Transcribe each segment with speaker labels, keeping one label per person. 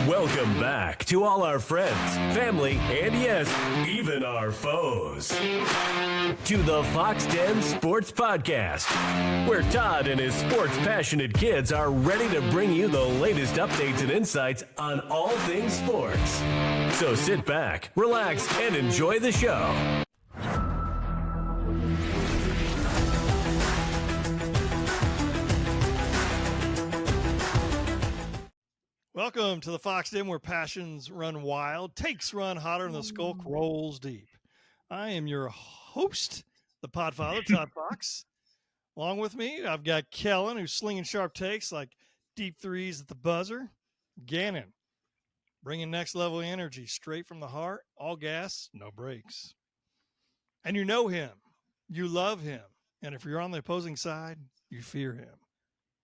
Speaker 1: Welcome back to all our friends, family, and yes, even our foes. To the Fox Den Sports Podcast, where Todd and his sports-passionate kids are ready to bring you the latest updates and insights on all things sports. So sit back, relax, and enjoy the show.
Speaker 2: Welcome to the Fox Den, where passions run wild, takes run hotter, and the skulk rolls deep. I am your host, the Podfather, Todd Foxx. Along with me, I've got Kellen, who's slinging sharp takes like deep threes at the buzzer. Gannon, bringing next-level energy straight from the heart, all gas, no brakes. And you know him, you love him, and if you're on the opposing side, you fear him.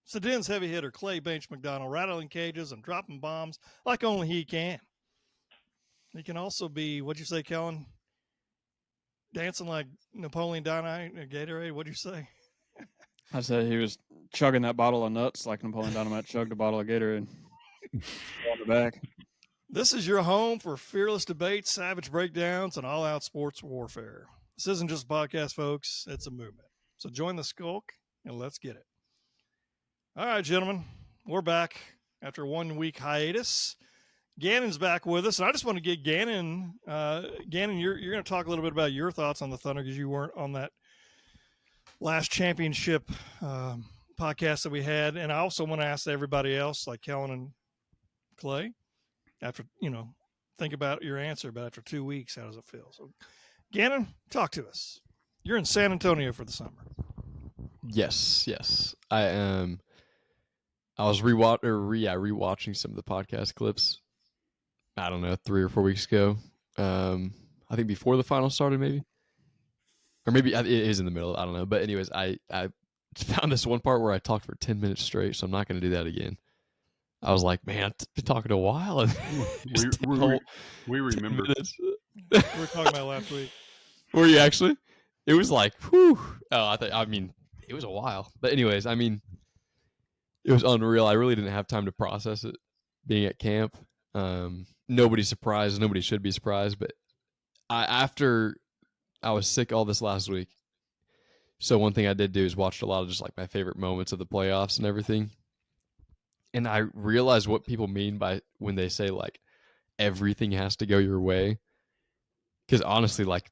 Speaker 2: It's the Den's heavy hitter, Banche McDonald, rattling cages and dropping bombs like only he can. He can also be, what'd you say, Kellen? Dancing like Napoleon Dynamite or Gatorade? What'd you say?
Speaker 3: I said he was chugging that bottle of nuts like Napoleon Dynamite chugged a bottle of Gatorade. On the back.
Speaker 2: This is your home for fearless debates, savage breakdowns, and all-out sports warfare. This isn't just a podcast, folks. It's a movement. So join the skulk, and let's get it. All right, gentlemen, we're back after a 1 week hiatus. Gannon's back with us, and I just want to get Gannon. Gannon, you're going to talk a little bit about your thoughts on the Thunder because you weren't on that last championship podcast that we had, and I also want to ask everybody else, like Kellen and Clay, after think about your answer. But after 2 weeks, how does it feel? So, Gannon, talk to us. You're in San Antonio for the summer.
Speaker 4: Yes, I am. I was rewatching some of the podcast clips. I don't know, 3 or 4 weeks ago. I think before the final started, maybe, or maybe it is in the middle. I don't know. But anyways, I found this one part where I talked for 10 minutes straight, so I'm not going to do that again. I was like, man, I've been talking a while. And
Speaker 5: we remember.
Speaker 2: We were talking about last week.
Speaker 4: Were you actually? It was like, whew. Oh, it was a while. But anyways, it was unreal. I really didn't have time to process it being at camp. Nobody's surprised. Nobody should be surprised. But after I was sick all this last week, so one thing I did do is watched a lot of just like my favorite moments of the playoffs and everything. And I realized what people mean by when they say like everything has to go your way. Because honestly, like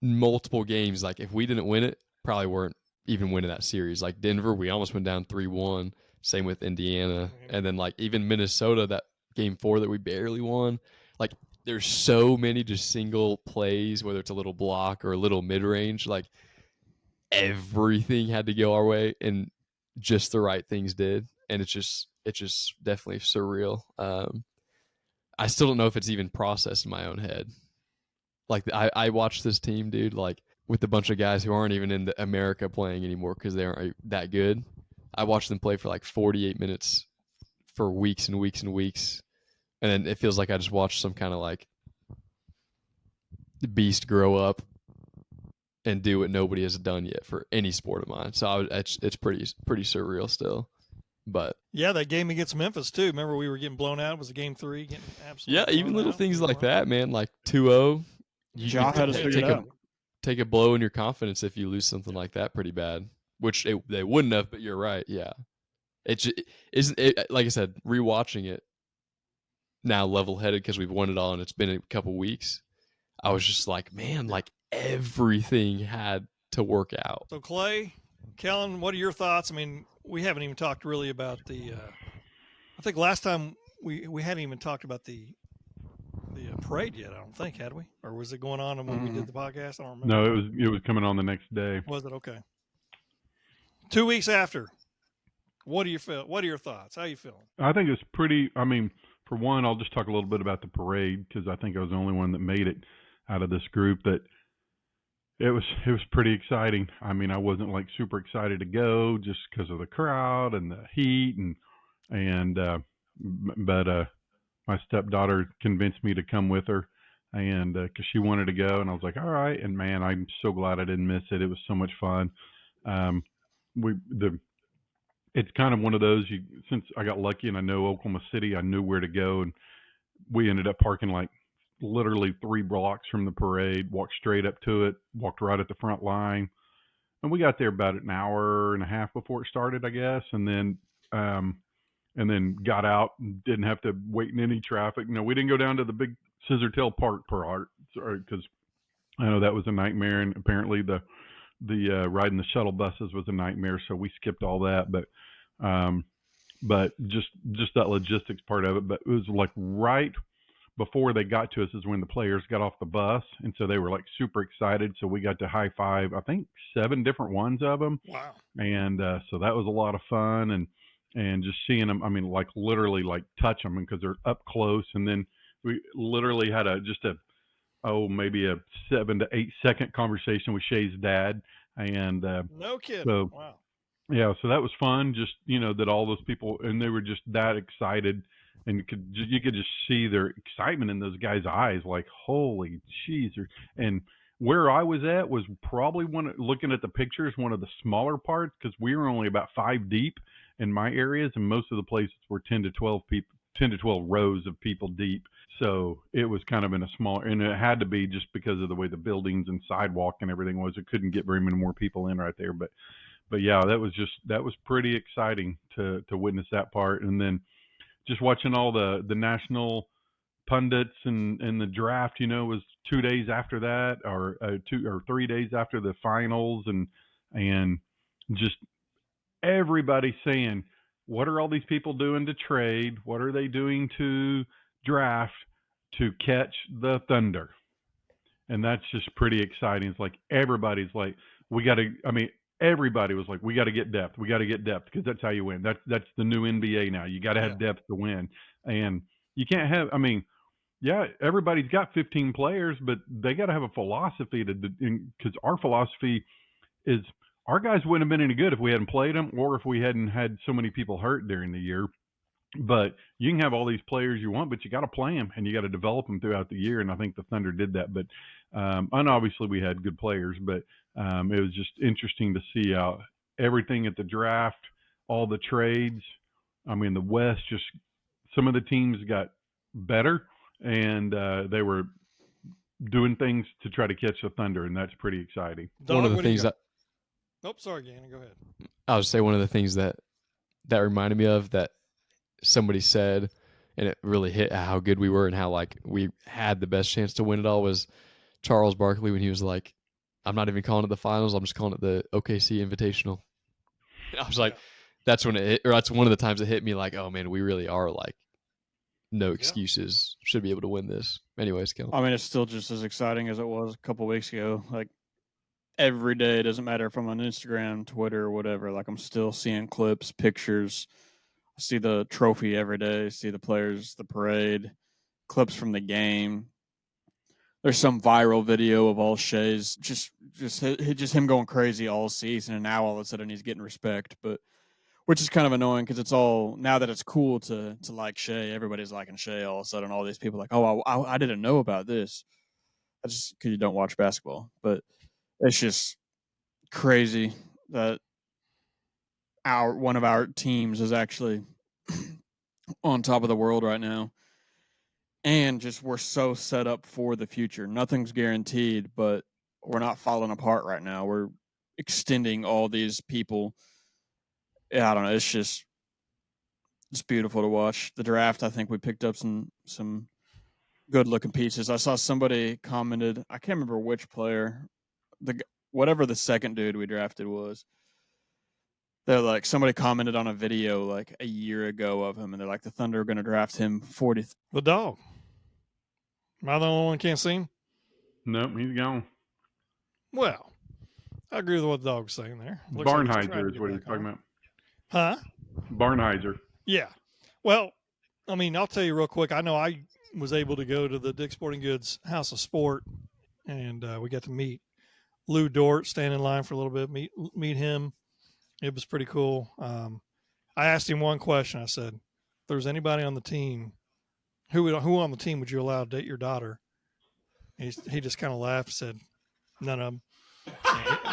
Speaker 4: multiple games, like if we didn't win it, probably weren't even winning that series. Like Denver, we almost went down 3-1. Same with Indiana. And then like even Minnesota, that game 4 that we barely won. Like there's so many just single plays, whether it's a little block or a little mid-range, like everything had to go our way and just the right things did. And it's just definitely surreal. I still don't know if it's even processed in my own head. Like I watched this team, dude, like with a bunch of guys who aren't even in America playing anymore because they aren't that good. I watched them play for like 48 minutes for weeks and weeks and weeks. And then it feels like I just watched some kind of like beast grow up and do what nobody has done yet for any sport of mine. So it's pretty surreal still. But
Speaker 2: yeah, that game against Memphis too. Remember we were getting blown out. It was a game 3, getting absolutely
Speaker 4: even little things like that, man. Like 2-0.
Speaker 3: You had to
Speaker 4: take a blow in your confidence if you lose something like that pretty bad, which they wouldn't have. But you're right. Yeah, it isn't. Like I said, rewatching it now, level-headed because we've won it all and it's been a couple weeks. I was just like, man, like everything had to work out.
Speaker 2: So Clay, Kellen, what are your thoughts? I mean, we haven't even talked really about the. I think last time we hadn't even talked about the parade yet. I don't think, had we? Or was it going on when we did the podcast? I don't remember.
Speaker 5: No, it was coming on the next day.
Speaker 2: Was it? Okay. 2 weeks after. What do you feel? What are your thoughts? How are you feeling?
Speaker 5: I think it's pretty. I mean, for one, I'll just talk a little bit about the parade because I think I was the only one that made it out of this group. That it was pretty exciting. I mean, I wasn't like super excited to go just because of the crowd and the heat but my stepdaughter convinced me to come with her, and because she wanted to go, and I was like, all right. And man, I'm so glad I didn't miss it. It was so much fun. it's kind of one of those, since I got lucky and I know Oklahoma City, I knew where to go. And we ended up parking like literally 3 blocks from the parade, walked straight up to it, walked right at the front line. And we got there about an hour and a half before it started, I guess. And then got out and didn't have to wait in any traffic. No, we didn't go down to the big Scissortail Park because I know that was a nightmare. And apparently the riding the shuttle buses was a nightmare. So we skipped all that. But just that logistics part of it. But it was like right before they got to us is when the players got off the bus. And so they were like super excited. So we got to high five, I think 7 different ones of them.
Speaker 2: Wow.
Speaker 5: And so that was a lot of fun. And just seeing them, I mean, like literally like touch them because they're up close. And then we literally had maybe a 7 to 8 second conversation with Shai's dad. And
Speaker 2: no kidding.
Speaker 5: So,
Speaker 2: wow.
Speaker 5: Yeah, so that was fun. Just, that all those people, and they were just that excited. And you could just see their excitement in those guys' eyes, like, holy jeez. And where I was at was probably looking at the pictures, one of the smaller parts, because we were only about 5 deep in my areas, and most of the places were 10 to 12 rows of people deep. So it was kind of in a smaller, and it had to be just because of the way the buildings and sidewalk and everything was. It couldn't get very many more people in right there. But yeah, that was pretty exciting to witness that part. And then just watching all the national pundits and the draft, was 2 days after that, or 2 or 3 days after the finals, and just everybody saying, what are all these people doing to trade? What are they doing to draft to catch the Thunder? And that's just pretty exciting. It's like everybody's like, everybody was like, we got to get depth. We got to get depth because that's how you win. That's the new NBA now. You got to have depth to win. And you can't have, everybody's got 15 players, but they got to have a philosophy because our philosophy is our guys wouldn't have been any good if we hadn't played them or if we hadn't had so many people hurt during the year. But you can have all these players you want, but you got to play them and you got to develop them throughout the year. And I think the Thunder did that. But and obviously we had good players, but it was just interesting to see how everything at the draft, all the trades. I mean, the West, just some of the teams got better and they were doing things to try to catch the Thunder, and that's pretty exciting.
Speaker 2: Dog,
Speaker 4: one of the things that.
Speaker 2: Oh, sorry, Gannon. Go ahead.
Speaker 4: I would say one of the things that reminded me of that somebody said, and it really hit how good we were and how like we had the best chance to win it all, was Charles Barkley when he was like, I'm not even calling it the finals, I'm just calling it the OKC Invitational. And I was like, that's when that's one of the times it hit me like, oh man, we really are like no excuses, should be able to win this. Anyways, Kellen.
Speaker 3: I mean, it's still just as exciting as it was a couple weeks ago. Like every day, it doesn't matter if I'm on Instagram, Twitter, or whatever. Like I'm still seeing clips, pictures. I see the trophy every day, see the players, the parade, clips from the game. There's some viral video of all Shai's just him going crazy all season, and now all of a sudden he's getting respect. But which is kind of annoying because it's all now that it's cool to like Shai. Everybody's liking Shai all of a sudden. All these people are like, oh, I didn't know about this. That's just because you don't watch basketball. But it's just crazy that one of our teams is actually on top of the world right now. And just we're so set up for the future. Nothing's guaranteed, but we're not falling apart right now. We're extending all these people. Yeah, I don't know. It's beautiful to watch. The draft, I think we picked up some good looking pieces. I saw somebody commented, I can't remember which player, whatever the second dude we drafted was. They're like, somebody commented on a video like a year ago of him, and they're like, the Thunder are going to draft him 40th.
Speaker 2: The dog. Am I the only one can't see him?
Speaker 5: Nope, he's gone.
Speaker 2: Well, I agree with what the dog's saying there.
Speaker 5: Barnheiser is what he's talking about.
Speaker 2: Huh?
Speaker 5: Barnheiser.
Speaker 2: Yeah. Well, I mean, I'll tell you real quick. I know I was able to go to the Dick's Sporting Goods House of Sport, and we got to meet Lou Dort, stand in line for a little bit, meet him. It was pretty cool. I asked him one question. I said, if there's anybody on the team, who on the team would you allow to date your daughter? He just kind of laughed and said, none of them.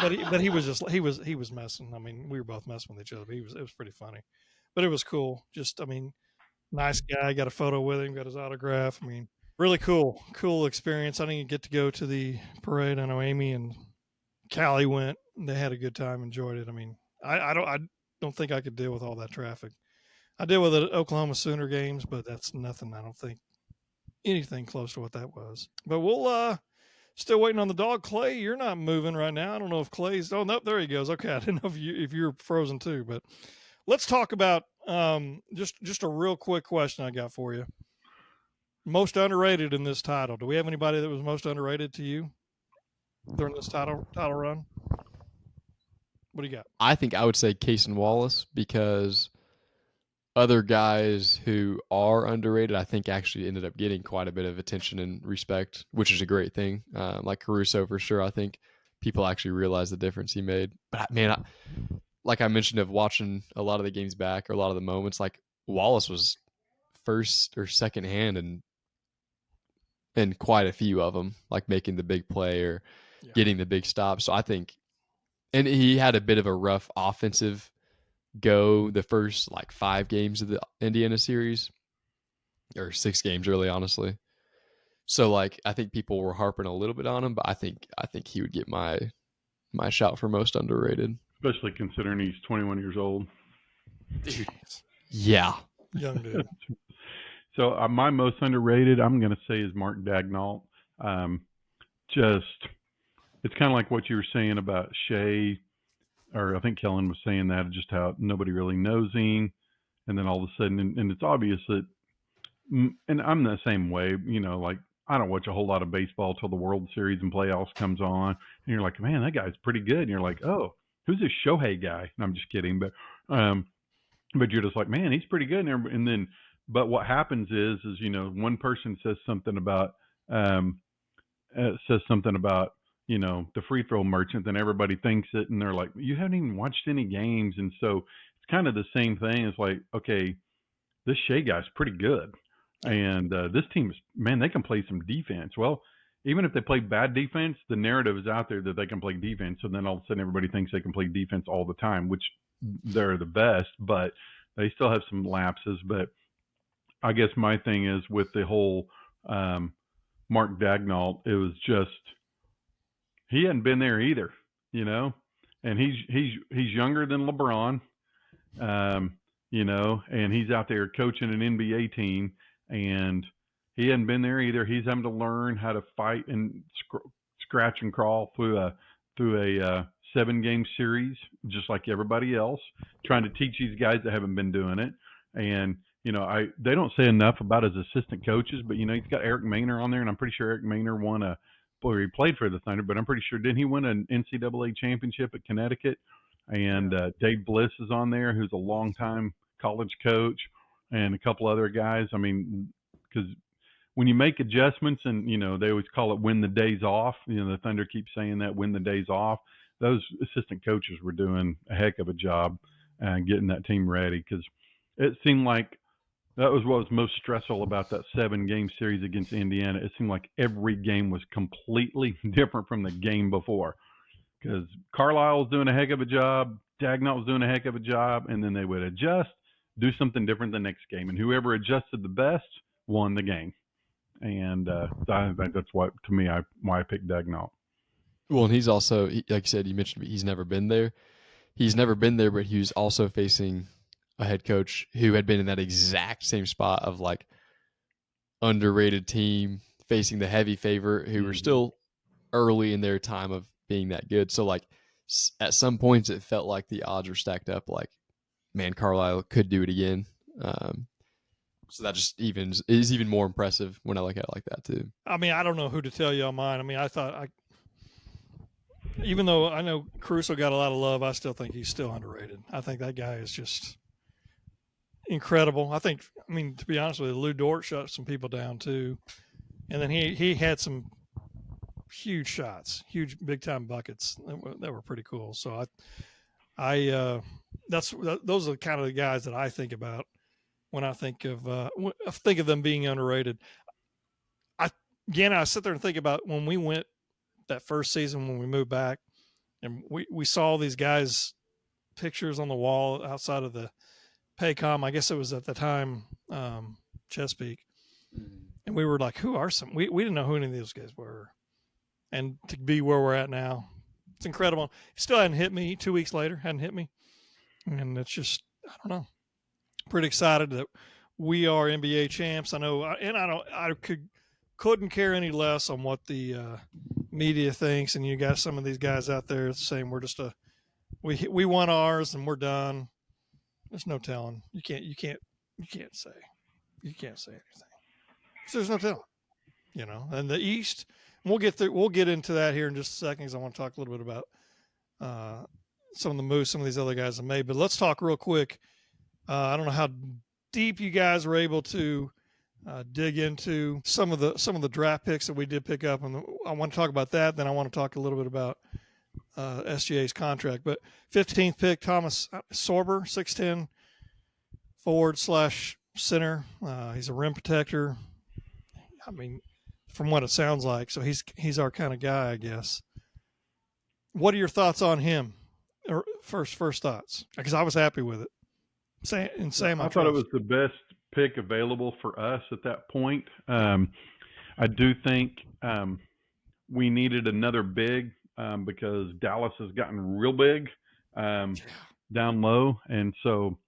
Speaker 2: But he was messing. I mean, we were both messing with each other. But it was pretty funny, but it was cool. Just, I mean, nice guy. Got a photo with him. Got his autograph. I mean, really cool experience. I didn't get to go to the parade. I know Amy and Callie went. They had a good time. Enjoyed it. I mean, I don't think I could deal with all that traffic. I deal with the Oklahoma Sooner games, but that's nothing. I don't think anything close to what that was. But we'll still waiting on the dog. Clay, you're not moving right now. I don't know if Clay's. Oh, nope, there he goes. Okay, I didn't know if you're frozen too. But let's talk about just a real quick question I got for you. Most underrated in this title. Do we have anybody that was most underrated to you during this title run? What do you got?
Speaker 4: I think I would say Case and Wallace, because other guys who are underrated, I think actually ended up getting quite a bit of attention and respect, which is a great thing. Like Caruso, for sure. I think people actually realize the difference he made. But man, like I mentioned, of watching a lot of the games back, or a lot of the moments, like Wallace was first or second hand and quite a few of them, like making the big play or getting the big stop. So I think, and he had a bit of a rough offensive go the first like 5 games of the Indiana series, or 6 games really, honestly. So like I think people were harping a little bit on him, but I think he would get my shout for most underrated,
Speaker 5: especially considering he's 21 years old.
Speaker 4: Dude. Yeah,
Speaker 2: young dude.
Speaker 5: So my most underrated, I'm going to say, is Mark Daigneault. It's kind of like what you were saying about Shai, or I think Kellen was saying that, just how nobody really knows him. And then all of a sudden, and it's obvious that, and I'm the same way, like I don't watch a whole lot of baseball till the World Series and playoffs comes on. And you're like, man, that guy's pretty good. And you're like, oh, who's this Shohei guy? And I'm just kidding. But you're just like, man, he's pretty good. And then, but what happens is one person says something about, the free throw merchant, then everybody thinks it, and they're like, you haven't even watched any games. And so it's kind of the same thing. It's like, okay, this Shai guy's pretty good. And this team is, man, they can play some defense. Well, even if they play bad defense, the narrative is out there that they can play defense. So then all of a sudden everybody thinks they can play defense all the time, which they're the best, but they still have some lapses. But I guess my thing is with the whole Mark Daigneault, it was just, he hadn't been there either, and he's younger than LeBron, and he's out there coaching an NBA team, and he hadn't been there either. He's having to learn how to fight and scratch and crawl through a 7-game series, just like everybody else, trying to teach these guys that haven't been doing it. And they don't say enough about his assistant coaches, but he's got Eric Maynor on there, and I'm pretty sure Eric Maynor he played for the Thunder, but I'm pretty sure, didn't he win an NCAA championship at Connecticut? And Dave Bliss is on there, who's a longtime college coach, and a couple other guys. I mean, because when you make adjustments, and they always call it win the days off. The Thunder keeps saying that, win the days off. Those assistant coaches were doing a heck of a job getting that team ready, because it seemed like that was what was most stressful about that 7-game series against Indiana. It seemed like every game was completely different from the game before, because Carlisle was doing a heck of a job, Daigneault was doing a heck of a job, and then they would adjust, do something different the next game, and whoever adjusted the best won the game. And I think that's why I picked Daigneault.
Speaker 4: Well, and he's also, like you said, you mentioned he's never been there. He's never been there, but he was also facing a head coach who had been in that exact same spot of like underrated team facing the heavy favorite, who were still early in their time of being that good. So like at some points it felt like the odds were stacked up, like, man, Carlisle could do it again. So that just is even more impressive when I look at it like that too.
Speaker 2: I mean, I don't know who to tell you on mine. I mean, even though I know Caruso got a lot of love, I still think he's still underrated. I think that guy is just incredible. I mean, to be honest with you, Lou Dort shut some people down too. And then he had some huge shots, huge big time buckets that were pretty cool. So those are kind of the guys that I think about when I think of them being underrated. I sit there and think about when we went that first season, when we moved back, And we saw these guys' pictures on the wall outside of the Paycom. I guess it was at the time Chesapeake. And we were like, who are some? We didn't know who any of those guys were. And to be where we're at now, it's incredible. It still hadn't hit me 2 weeks later, hadn't hit me. And it's just, I don't know. Pretty excited that we are NBA champs. I know, and I couldn't care any less on what the media thinks. And you got some of these guys out there saying we're just we won ours and we're done. There's no telling. You can't say anything. So there's no telling, you know. And the East, we'll get into that here in just a second, because I want to talk a little bit about some of the moves some of these other guys have made. But let's talk real quick. I don't know how deep you guys were able to dig into some of the draft picks that we did pick up, and I want to talk about that. Then I want to talk a little bit about SGA's contract. But 15th pick, Thomas Sorber, 6'10", forward/center. He's a rim protector. I mean, from what it sounds like, so he's our kind of guy, I guess. What are your thoughts on him? Or first thoughts, because I was happy with it. I
Speaker 5: thought it was the best pick available for us at that point. I do think we needed another big because Dallas has gotten real big down low, and so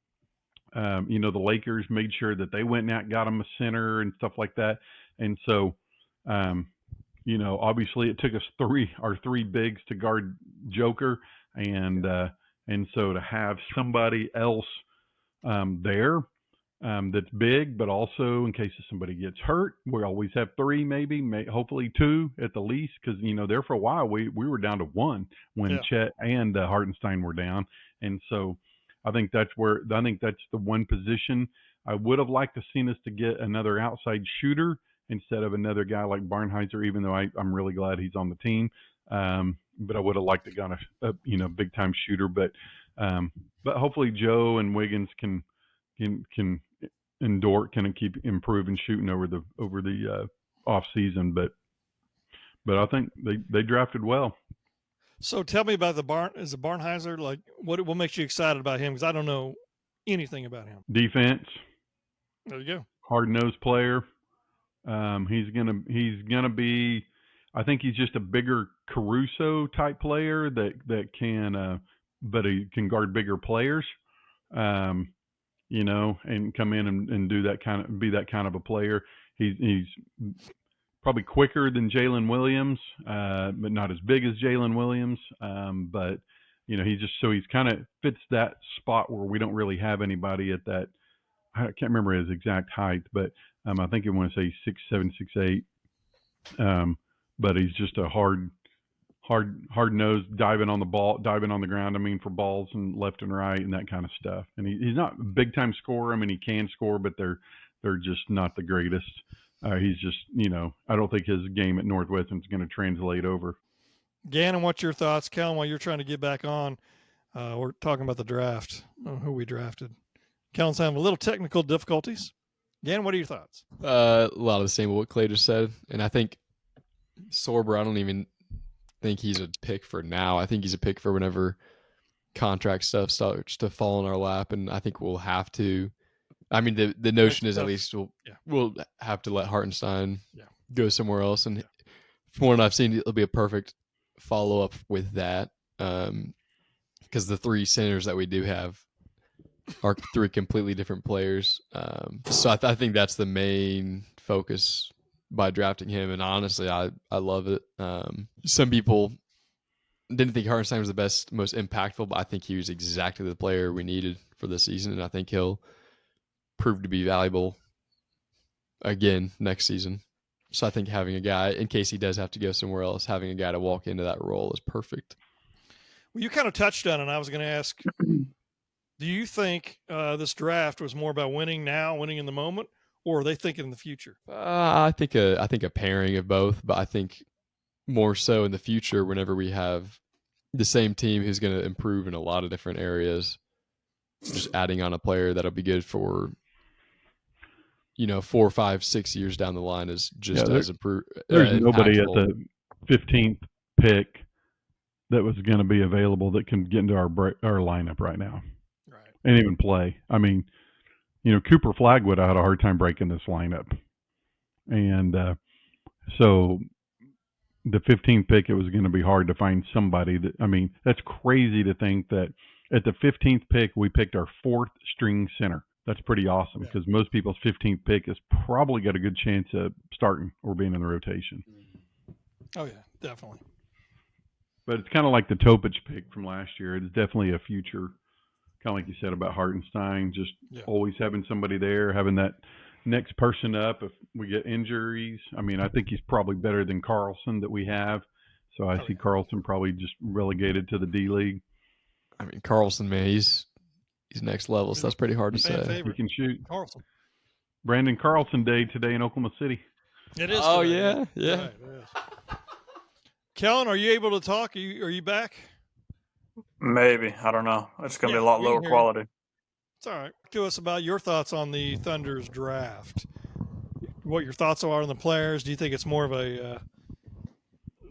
Speaker 5: the Lakers made sure that they went and got him a center and stuff like that, and so obviously it took us our three bigs to guard Joker, and so to have somebody else there that's big, but also in case somebody gets hurt, we always have three, hopefully two at the least, because there for a while we were down to one when Chet and Hartenstein were down, and so I think that's the one position I would have liked to seen us to get another outside shooter instead of another guy like Barnheiser, even though I'm really glad he's on the team. But I would have liked to got a big time shooter, but hopefully Joe and Wiggins can keep improving shooting over the off season. But I think they drafted well.
Speaker 2: So tell me about is the Barnheiser, like what makes you excited about him? Because I don't know anything about him.
Speaker 5: Defense.
Speaker 2: There you go.
Speaker 5: Hard-nosed player. He's gonna be. I think he's just a bigger Caruso type player that can, but he can guard bigger players, and come in and be that kind of a player. He's probably quicker than Jalen Williams, but not as big as Jalen Williams. But he's kind of fits that spot where we don't really have anybody at that. I can't remember his exact height, but I think you want to say 6'7", 6'8". But he's just a hard nosed, diving on the ground. I mean, for balls and left and right and that kind of stuff. And he's not a big time scorer. I mean, he can score, but they're just not the greatest. He's just, I don't think his game at Northwestern is going to translate over.
Speaker 2: Gannon, what's your thoughts? Kellen, while you're trying to get back on, we're talking about the draft, who we drafted. Kellen's having a little technical difficulties. Gannon, what are your thoughts?
Speaker 4: A lot of the same what Clay just said. And I think Sorber, I don't even think he's a pick for now. I think he's a pick for whenever contract stuff starts to fall in our lap. And I think we'll have to. I mean, the notion is at least we'll have to let Hartenstein go somewhere else. And from what I've seen, it'll be a perfect follow-up with that. Because the three centers that we do have are three completely different players. So I think that's the main focus by drafting him. And honestly, I love it. Some people didn't think Hartenstein was the best, most impactful, but I think he was exactly the player we needed for this season. And I think he'll prove to be valuable again next season. So I think having a guy, in case he does have to go somewhere else, having a guy to walk into that role is perfect.
Speaker 2: Well, you kind of touched on it. I was going to ask, do you think this draft was more about winning now, winning in the moment, or are they thinking in the future?
Speaker 4: I think a pairing of both, but I think more so in the future whenever we have the same team who's going to improve in a lot of different areas, just adding on a player that'll be good for 4, 5, 6 years down the line is just as improved.
Speaker 5: There's nobody at the 15th pick that was going to be available that can get into our lineup right now
Speaker 2: Right.
Speaker 5: and even play. I mean, Cooper Flagwood had a hard time breaking this lineup. And so the 15th pick, it was going to be hard to find somebody that's crazy to think that at the 15th pick, we picked our 4th string center. That's pretty awesome because most people's 15th pick has probably got a good chance of starting or being in the rotation.
Speaker 2: Oh, yeah, definitely.
Speaker 5: But it's kind of like the Topich pick from last year. It's definitely a future, kind of like you said about Hartenstein, just always having somebody there, having that next person up if we get injuries. I mean, I think he's probably better than Carlson that we have. So I see Carlson probably just relegated to the D League.
Speaker 4: I mean, Carlson, man, he's next level, so that's pretty hard to say.
Speaker 5: He can shoot.
Speaker 2: Carlson.
Speaker 5: Brandon Carlson Day today in Oklahoma City.
Speaker 2: It is.
Speaker 4: Oh,
Speaker 2: today.
Speaker 4: yeah.
Speaker 2: Right, it is. Kellen, are you able to talk? Are you back?
Speaker 6: Maybe. I don't know. It's going to be a lot lower quality.
Speaker 2: It's all right. To us about your thoughts on the Thunder's draft. What your thoughts are on the players. Do you think it's more of a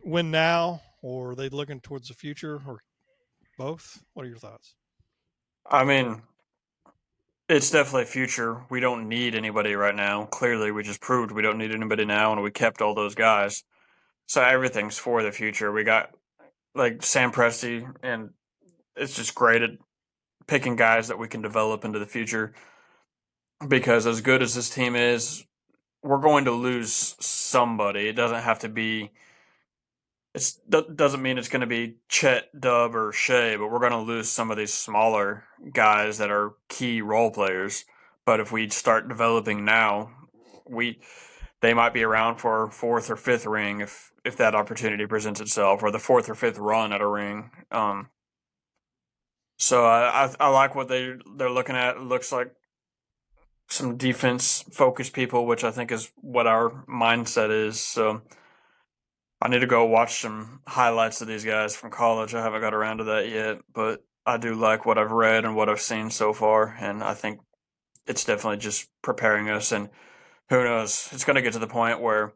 Speaker 2: win now, or are they looking towards the future, or both? What are your thoughts?
Speaker 6: I mean, it's definitely future. We don't need anybody right now. Clearly, we just proved we don't need anybody now, and we kept all those guys. So everything's for the future. We got like Sam Presti, and it's just great at picking guys that we can develop into the future. Because as good as this team is, we're going to lose somebody. It doesn't have to be. It doesn't mean it's going to be Chet, Dub, or Shai, but we're going to lose some of these smaller guys that are key role players. But if we start developing now, they might be around for 4th or 5th ring if that opportunity presents itself, or the 4th or 5th run at a ring. So I like what they're looking at. It looks like some defense-focused people, which I think is what our mindset is. So I need to go watch some highlights of these guys from college. I haven't got around to that yet, but I do like what I've read and what I've seen so far, and I think it's definitely just preparing us. And who knows? It's going to get to the point where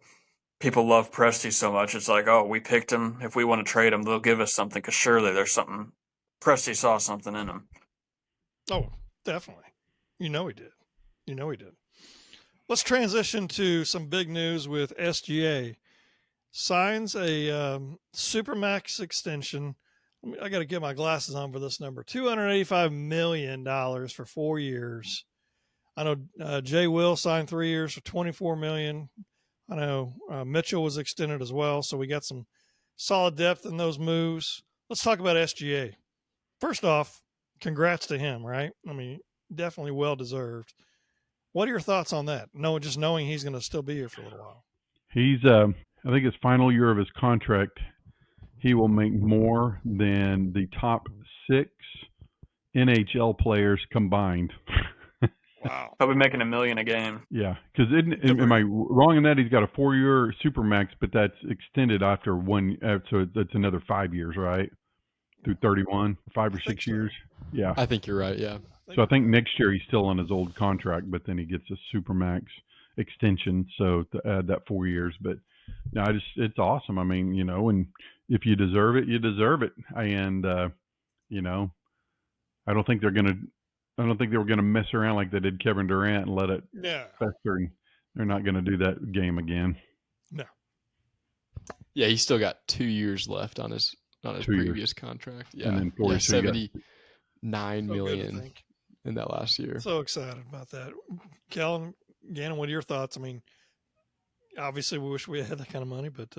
Speaker 6: people love Presti so much. It's like, oh, we picked him. If we want to trade him, they'll give us something because surely there's something. Presti saw something in him.
Speaker 2: Oh, definitely. He did. He did. Let's transition to some big news with SGA. Signs a Supermax extension. I got to get my glasses on for this number. $285 million for 4 years. I know Jay Will signed 3 years for $24 million. I know Mitchell was extended as well, so we got some solid depth in those moves. Let's talk about SGA. First off, congrats to him, right? I mean, definitely well-deserved. What are your thoughts on that? Just knowing he's going to still be here for a little while.
Speaker 5: He's, I think his final year of his contract, he will make more than the top 6 NHL players combined.
Speaker 2: Wow.
Speaker 6: He'll be making $1 million a game.
Speaker 5: Yeah, because am I wrong in that he's got a 4-year Supermax, but that's extended after one, so that's another 5 years, right? Through 31, 5 or 6 years. Yeah,
Speaker 4: I think you're right. Yeah.
Speaker 5: So I think next year he's still on his old contract, but then he gets a Supermax extension, so to add that 4 years. But no, it's awesome. I mean, and if you deserve it, you deserve it. And I don't think they were gonna mess around like they did Kevin Durant and let it fester. And they're not gonna do that game again.
Speaker 2: No.
Speaker 4: Yeah, he's still got 2 years left on his previous contract. Yeah,
Speaker 5: and then
Speaker 4: 79 million in that last year.
Speaker 2: So excited about that. Kellen, Gannon, what are your thoughts? I mean, obviously we wish we had that kind of money, but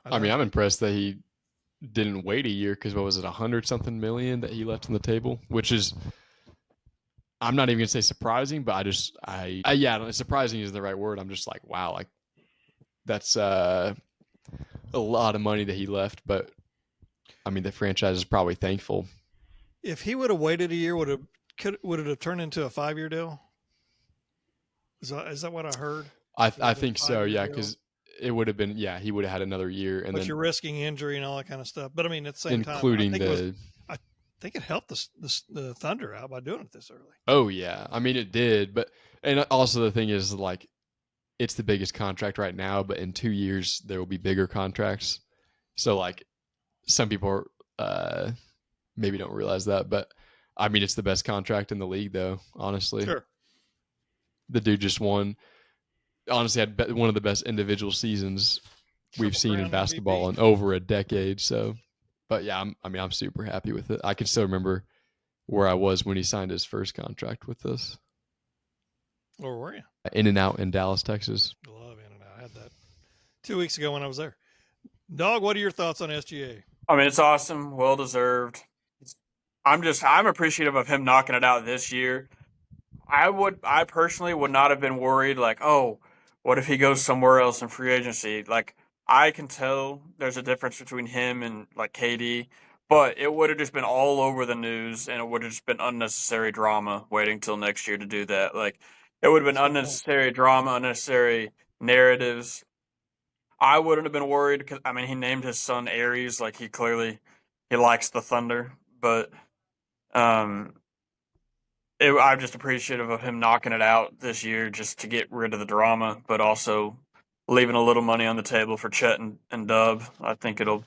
Speaker 4: I'm impressed that he didn't wait a year, because what was it, 100-something million that he left on the table, which is, I'm not even gonna say surprising, but surprising isn't the right word. I'm just like, wow, like that's a lot of money that he left, but I mean the franchise is probably thankful.
Speaker 2: If he would have waited a year, would it have turned into a 5-year deal? Is that what I heard?
Speaker 4: I think so, yeah, because it would have been, he would have had another year, and
Speaker 2: but you're risking injury and all that kind of stuff. But I mean, at the same time, I think it helped the Thunder out by doing it this early.
Speaker 4: Oh yeah, I mean it did, and also the thing is, like, it's the biggest contract right now, but in 2 years there will be bigger contracts. So like some people maybe don't realize that, but I mean, it's the best contract in the league, though. Honestly,
Speaker 2: Sure.
Speaker 4: The dude just won. Honestly, had one of the best individual seasons we've seen in
Speaker 2: Triple-crown
Speaker 4: basketball
Speaker 2: MVP.
Speaker 4: in over a decade. So, but yeah, I'm super happy with it. I can still remember where I was when he signed his first contract with us.
Speaker 2: Where were you?
Speaker 4: In-N-Out in Dallas, Texas.
Speaker 2: Love In-N-Out. I had that 2 weeks ago when I was there. Dog, what are your thoughts on SGA?
Speaker 6: I mean, it's awesome, well deserved. I'm appreciative of him knocking it out this year. I personally would not have been worried, like, oh, what if he goes somewhere else in free agency? Like, I can tell there's a difference between him and like KD, but it would have just been all over the news, and it would have just been unnecessary drama waiting till next year to do that. Like, it would have been unnecessary drama, unnecessary narratives. I wouldn't have been worried because I mean he named his son Aries, like he likes the Thunder, but um, I'm just appreciative of him knocking it out this year just to get rid of the drama, but also leaving a little money on the table for Chet and Dub. I think it'll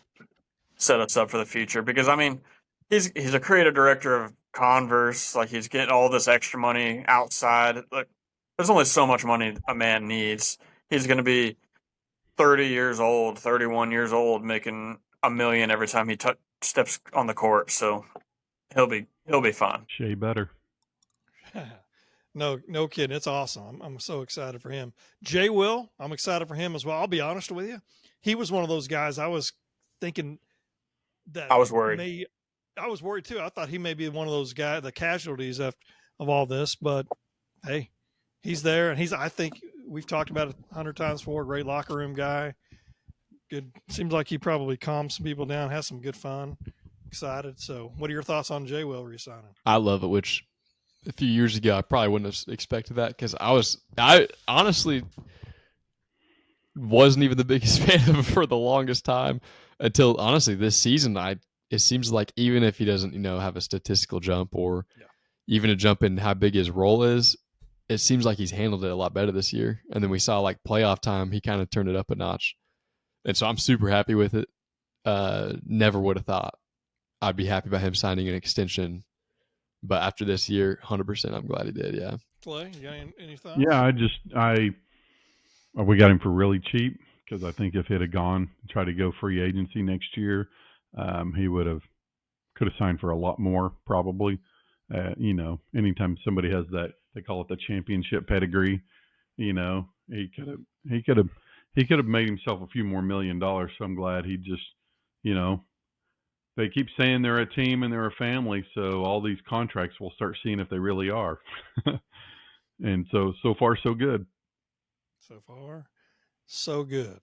Speaker 6: set us up for the future because I mean he's a creative director of Converse, like he's getting all this extra money outside. Like there's only so much money a man needs. He's going to be 30 years old, 31 years old, making $1 million every time he steps on the court. So he'll be fine.
Speaker 5: Shea better.
Speaker 2: No kidding. It's awesome. I'm so excited for him. Jay Will, I'm excited for him as well. I'll be honest with you. He was one of those guys I was thinking that
Speaker 6: I was worried.
Speaker 2: I was worried too. I thought he may be one of those guys, the casualties of all this, but hey, he's there. And I think we've talked about it 100 times before, great locker room guy. Good. Seems like he probably calms some people down, has some good fun. Excited. So what are your thoughts on Jay Will resigning?
Speaker 4: I love it, which a few years ago I probably wouldn't have expected that because I honestly wasn't even the biggest fan of him for the longest time until honestly this season. It seems like even if he doesn't have a statistical jump or even a jump in how big his role is, it seems like he's handled it a lot better this year. And then we saw like playoff time, he kind of turned it up a notch. And so I'm super happy with it. Never would have thought I'd be happy about him signing an extension. But after this year, 100%, I'm glad he did. Yeah.
Speaker 2: Clay, you got any thoughts?
Speaker 5: Yeah, we got him for really cheap because I think if he'd have gone and tried to go free agency next year, he could have signed for a lot more probably. Anytime somebody has that, they call it the championship pedigree, he could have made himself a few more $1 million. So I'm glad he just, they keep saying they're a team and they're a family. So all these contracts we'll start seeing if they really are. And so far, so good.
Speaker 2: So far, so good.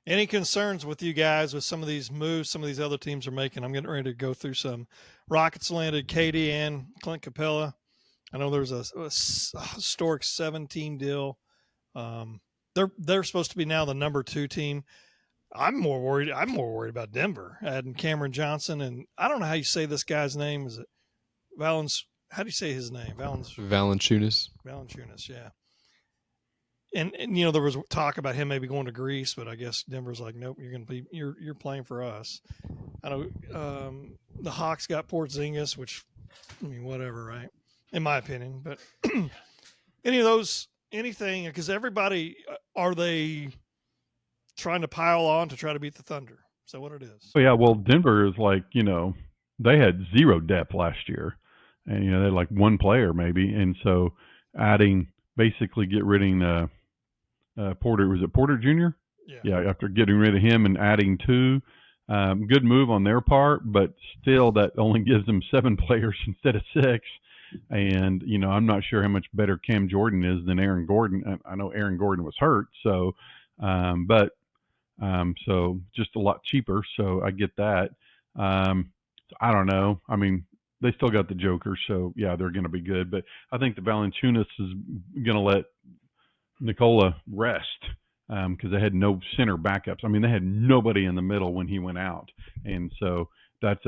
Speaker 2: Any concerns with you guys with some of these moves some of these other teams are making? I'm getting ready to go through some. Rockets landed KD and Clint Capella. I know there's a historic 17 deal. They're supposed to be now the number 2 team. I'm more worried about Denver adding Cameron Johnson, and I don't know how you say this guy's name. Is it Valens? How do you say his name?
Speaker 4: Valanciunas.
Speaker 2: Valanciunas, yeah. And there was talk about him maybe going to Greece, but I guess Denver's like, nope, you're playing for us. I know the Hawks got Porzingis, which I mean whatever, right? In my opinion, but anything because everybody are they trying to pile on to try to beat the Thunder? Is that what it is?
Speaker 5: Oh yeah, well Denver is like they had zero depth last year, and they had like one player maybe, and so basically get rid of Porter. Was it Porter Jr.? Yeah. After getting rid of him and adding 2, good move on their part, but still that only gives them 7 players instead of 6. And I'm not sure how much better Cam Jordan is than Aaron Gordon. I know Aaron Gordon was hurt, so so just a lot cheaper. So I get that. I don't know. I mean, they still got the Joker, so yeah, they're going to be good. But I think the Valanciunas is going to let Nikola rest because they had no center backups. I mean, they had nobody in the middle when he went out, and so that's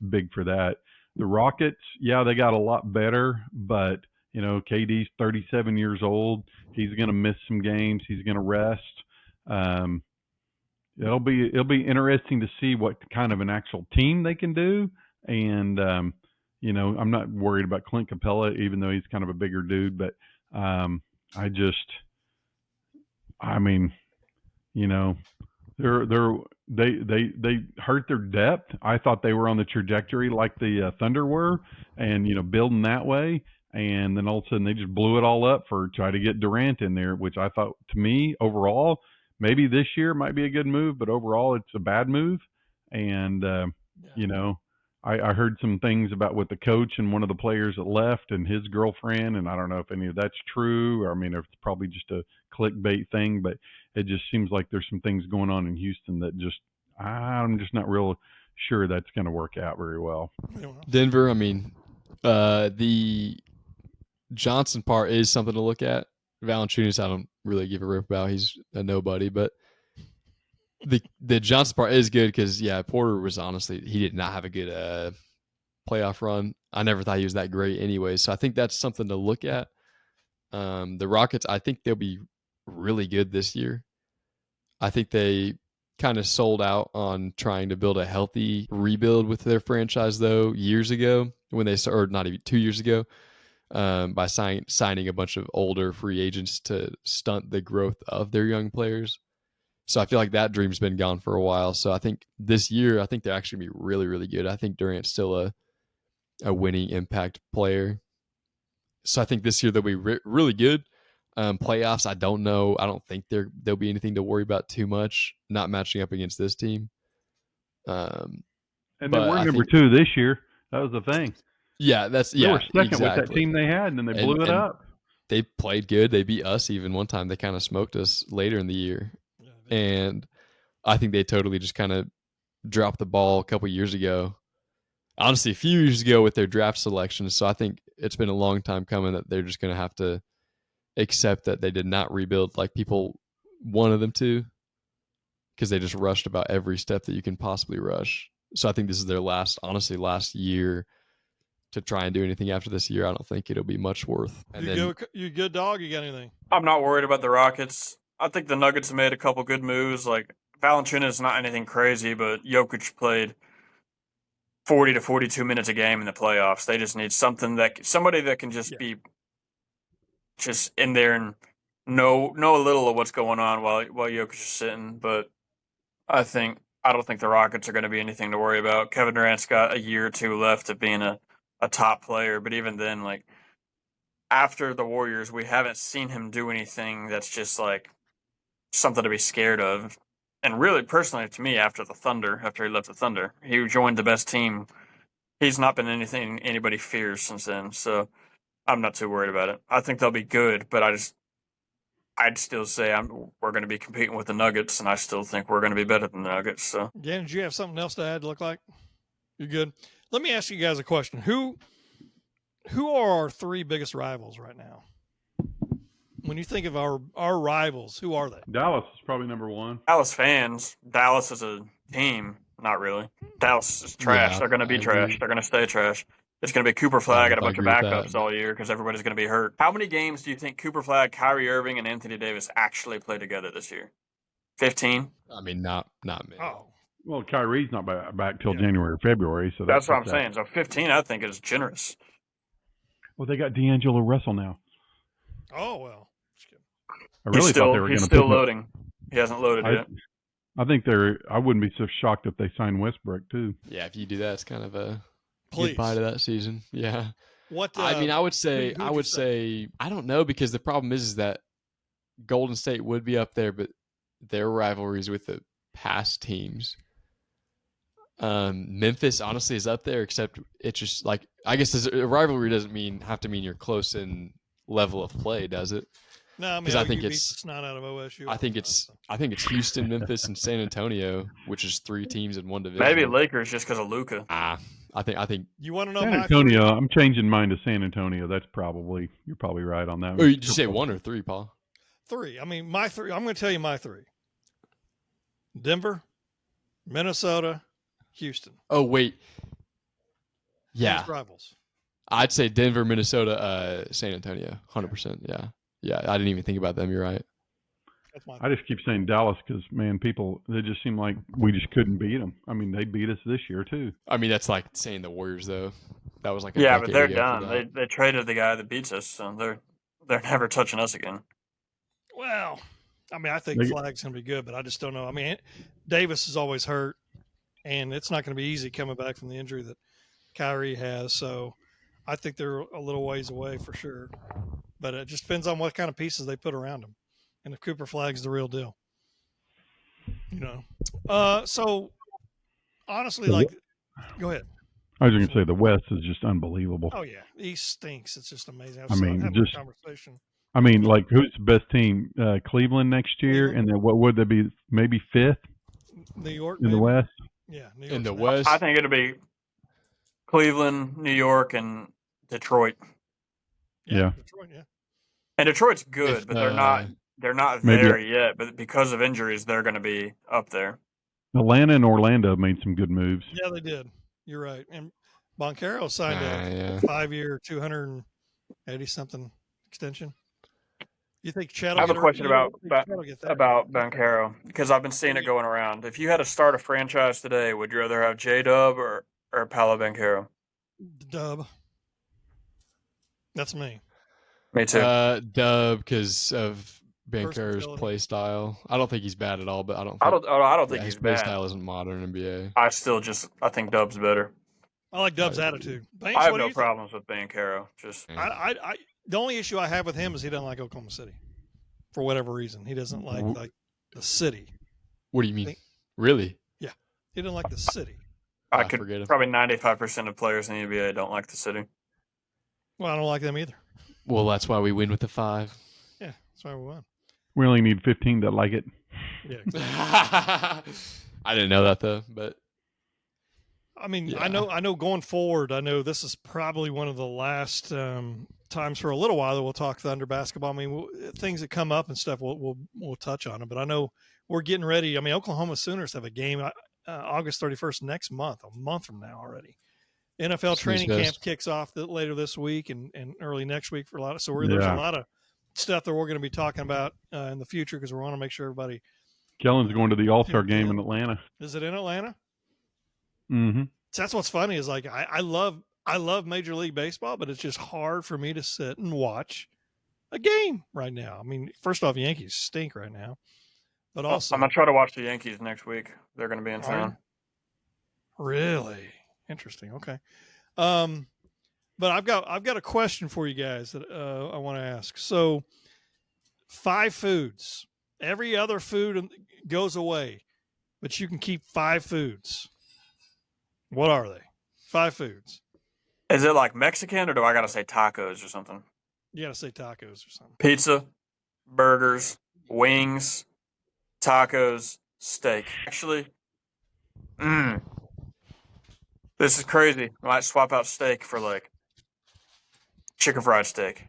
Speaker 5: big for that. The Rockets, yeah, they got a lot better, but KD's 37 years old. He's going to miss some games. He's going to rest. it'll be interesting to see what kind of an actual team they can do. And I'm not worried about Clint Capella, even though he's kind of a bigger dude. But they hurt their depth. I thought they were on the trajectory like the Thunder were, and building that way. And then all of a sudden they just blew it all up for try to get Durant in there, which I thought, to me, overall, maybe this year might be a good move, but overall it's a bad move. And I heard some things about with the coach and one of the players that left and his girlfriend, and I don't know if any of that's true, or it's probably just a clickbait thing, but it just seems like there's some things going on in Houston that I'm just not real sure that's going to work out very well.
Speaker 4: Denver, the Johnson part is something to look at. Valanciunas, I don't really give a rip about. He's a nobody, but the Johnson part is good because, Porter was honestly, he did not have a good playoff run. I never thought he was that great anyway, so I think that's something to look at. The Rockets, I think they'll be really good this year. I think they kind of sold out on trying to build a healthy rebuild with their franchise, though, years ago, when they started, not even 2 years ago, by signing a bunch of older free agents to stunt the growth of their young players. So I feel like that dream's been gone for a while. So I think this year, they're actually going to be really, really good. I think Durant's still a winning impact player. So I think this year they'll be really good. Playoffs, I don't know. I don't think there'll be anything to worry about too much, not matching up against this team.
Speaker 5: And they were number 2 this year. That was the thing.
Speaker 4: Yeah, they
Speaker 5: were second with that team they had, and then they blew it up.
Speaker 4: They played good. They beat us even one time. They kind of smoked us later in the year. And I think they totally just kind of dropped the ball a couple years ago. Honestly, a few years ago with their draft selections. So I think it's been a long time coming that they're just going to have to accept that they did not rebuild like people wanted them to, because they just rushed about every step that you can possibly rush. So I think this is their last year to try and do anything after this year. I don't think it'll be much worth. And
Speaker 2: you good, dog? You got anything?
Speaker 6: I'm not worried about the Rockets. I think the Nuggets have made a couple good moves. Like, Valanciunas is not anything crazy, but Jokic played 40 to 42 minutes a game in the playoffs. They just need somebody that can just be just in there and know a little of what's going on while Jokic is sitting. But I don't think the Rockets are going to be anything to worry about. Kevin Durant's got a year or two left of being a top player, but even then, like, after the Warriors, we haven't seen him do anything that's just like something to be scared of. And really, personally, to me, after he left the Thunder, he joined the best team. He's not been anything anybody fears since then. So I'm not too worried about it. I think they'll be good, but I'd still say we're going to be competing with the Nuggets, and I still think we're going to be better than the Nuggets. So,
Speaker 2: Gannon, do you have something else to add? Look like you're good. Let me ask you guys a question. Who are our 3 biggest rivals right now? When you think of our rivals, who are they?
Speaker 5: Dallas is probably number 1.
Speaker 6: Dallas fans. Dallas is a team. Not really. Dallas is trash. They're going to be trash. They're going to stay trash. It's going to be Cooper Flag and a bunch of backups all year because everybody's going to be hurt. How many games do you think Cooper Flag, Kyrie Irving, and Anthony Davis actually play together this year? 15?
Speaker 4: Not many.
Speaker 2: Oh.
Speaker 5: Well, Kyrie's not back till January or February. So
Speaker 6: that's what I'm saying. So 15, I think, is generous.
Speaker 5: Well, they got D'Angelo Russell now.
Speaker 2: Oh, well.
Speaker 5: I really thought they were going to.
Speaker 6: He's still loading. He hasn't loaded yet.
Speaker 5: I think I wouldn't be so shocked if they signed Westbrook too.
Speaker 4: Yeah, if you do that, it's kind of a goodbye to that season. Yeah.
Speaker 2: What?
Speaker 4: I would say I don't know, because the problem is that Golden State would be up there, but their rivalries with the past teams. Memphis honestly is up there, except it's just like, I guess a rivalry doesn't have to mean you're close in level of play, does it?
Speaker 2: No, I mean, I think it's not out of OSU.
Speaker 4: I think it's Houston, Memphis, and San Antonio, which is 3 teams in one division.
Speaker 6: Maybe Lakers just because of Luka.
Speaker 4: I think
Speaker 2: you want to know
Speaker 5: San Antonio. I'm changing mine to San Antonio. You're probably right on that one.
Speaker 4: Or did you say 1 or 3, Paul?
Speaker 2: 3. I mean, my 3. I'm going to tell you my 3. Denver, Minnesota, Houston.
Speaker 4: Oh wait, yeah.
Speaker 2: Rivals.
Speaker 4: I'd say Denver, Minnesota, San Antonio, 100%. Yeah. I didn't even think about them. You're right.
Speaker 2: That's my
Speaker 5: I just keep saying Dallas because, man, they just seem like we just couldn't beat them. I mean, they beat us this year, too.
Speaker 4: I mean, that's like saying the Warriors, though. That was like a
Speaker 6: Yeah, but
Speaker 4: decade
Speaker 6: they're
Speaker 4: ago for
Speaker 6: done.
Speaker 4: that.
Speaker 6: They traded the guy that beats us, so they're never touching us again.
Speaker 2: Well, I mean, I think
Speaker 5: They-
Speaker 2: Flag's going to be good, but I just don't know. I mean, Davis is always hurt, and it's not going to be easy coming back from the injury that Kyrie has. So I think they're a little ways away for sure. But it just depends on what kind of pieces they put around him, and if Cooper Flag's the real deal. So honestly, go ahead.
Speaker 5: I was going to say the West is just unbelievable.
Speaker 2: Oh yeah, he stinks. It's just amazing.
Speaker 5: I mean,
Speaker 2: having
Speaker 5: just-
Speaker 2: a conversation.
Speaker 5: I mean, like, who's the best team? Cleveland next year,
Speaker 2: Cleveland.
Speaker 5: and then what would they be? Maybe fifth
Speaker 2: New York
Speaker 5: in the
Speaker 2: maybe?
Speaker 5: West.
Speaker 2: Yeah, New
Speaker 4: In the
Speaker 2: York's next.
Speaker 4: West,
Speaker 6: I think it'll be Cleveland, New York, and Detroit.
Speaker 5: Yeah.
Speaker 2: Detroit, yeah.
Speaker 6: And Detroit's good,
Speaker 4: If,
Speaker 6: but they're not
Speaker 5: maybe-
Speaker 6: there yet. But because of injuries, they're going to be up there.
Speaker 5: Atlanta and Orlando made some good moves.
Speaker 2: Yeah, they did. You're right. And Boncaro signed a
Speaker 4: yeah.
Speaker 2: 5-year, 280-something extension. You think Chad?
Speaker 6: I have a question about Banchero because I've been seeing it going around. If you had to start a franchise today, would you rather have J-Dub or Paolo Banchero?
Speaker 2: Dub. That's me.
Speaker 6: Me too.
Speaker 4: Dub because of Bankero's
Speaker 2: Versatility.
Speaker 4: play style. I don't think he's bad at all, but I don't.
Speaker 6: I
Speaker 4: Think,
Speaker 6: don't think
Speaker 4: his
Speaker 6: he's
Speaker 4: play
Speaker 6: bad.
Speaker 4: style isn't modern NBA.
Speaker 6: I think Dub's better.
Speaker 2: I like Dub's attitude. Banks,
Speaker 6: I have
Speaker 2: what do
Speaker 6: no
Speaker 2: you
Speaker 6: problems with Banchero. Just
Speaker 2: think? I the only issue I have with him is he doesn't like Oklahoma City for whatever reason. He doesn't like the city.
Speaker 4: What do you mean? Really?
Speaker 2: He doesn't like the city.
Speaker 6: I
Speaker 4: forget
Speaker 6: could
Speaker 4: him.
Speaker 6: probably 95% of players in the NBA don't like the city.
Speaker 2: Well, I don't like them either.
Speaker 4: Well, that's why we win with the 5.
Speaker 2: Yeah, that's why we won.
Speaker 5: We only need 15 that like it.
Speaker 2: Yeah, exactly.
Speaker 4: I didn't know that though, but
Speaker 2: I mean,
Speaker 4: Yeah.
Speaker 2: I know going forward, I know this is probably one of the last times for a little while that we'll talk Thunder basketball. I mean, things that come up and stuff, we'll touch on them. But I know we're getting ready. I mean, Oklahoma Sooners have a game August 31st next month, a month from now already. NFL training camp kicks off later this week and early next week for a lot of. So there's a lot of stuff that we're going to be talking about in the future because we want to make sure everybody.
Speaker 5: Kellen's going to the All-Star game in Atlanta.
Speaker 2: Is it in Atlanta?
Speaker 5: Mm-hmm.
Speaker 2: So that's what's funny is like I love Major League Baseball, but it's just hard for me to sit and watch a game right now. I mean, first off, Yankees stink right now, but also
Speaker 6: I'm gonna try to watch the Yankees next week. They're gonna be in town.
Speaker 2: really interesting. Okay, but I've got a question for you guys that I want to ask. So, 5 foods. Every other food goes away, but you can keep 5 foods. What are they? 5 foods.
Speaker 6: Is it like Mexican or do I gotta say tacos or something?
Speaker 2: You got to say tacos or something.
Speaker 6: Pizza, burgers, wings, tacos, steak. Actually, this is crazy. I might swap out steak for like chicken fried steak.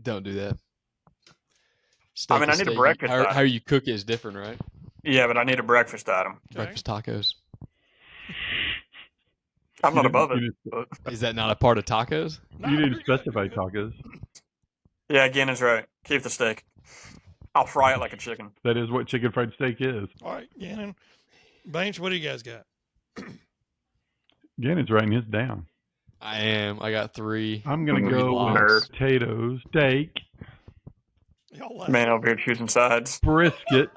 Speaker 4: don't do that.
Speaker 6: I mean, I
Speaker 4: is
Speaker 6: need a
Speaker 4: steak.
Speaker 6: breakfast item.
Speaker 4: How you cook it is different, right?
Speaker 6: Yeah, but I need a breakfast item.
Speaker 2: Okay.
Speaker 4: Breakfast tacos.
Speaker 6: I'm not above it.
Speaker 4: Is that not a part of tacos?
Speaker 5: You didn't specify tacos.
Speaker 6: Yeah, Gannon's right. Keep the steak. I'll fry it like a chicken.
Speaker 5: That is what chicken fried steak is.
Speaker 2: All right, Gannon. Banche, what do you guys got?
Speaker 5: Gannon's writing his down.
Speaker 4: I am. I got 3.
Speaker 5: I'm going to go with
Speaker 6: Nerd.
Speaker 5: potatoes, steak,
Speaker 2: Y'all laugh.
Speaker 6: Man over here choosing sides.
Speaker 5: brisket.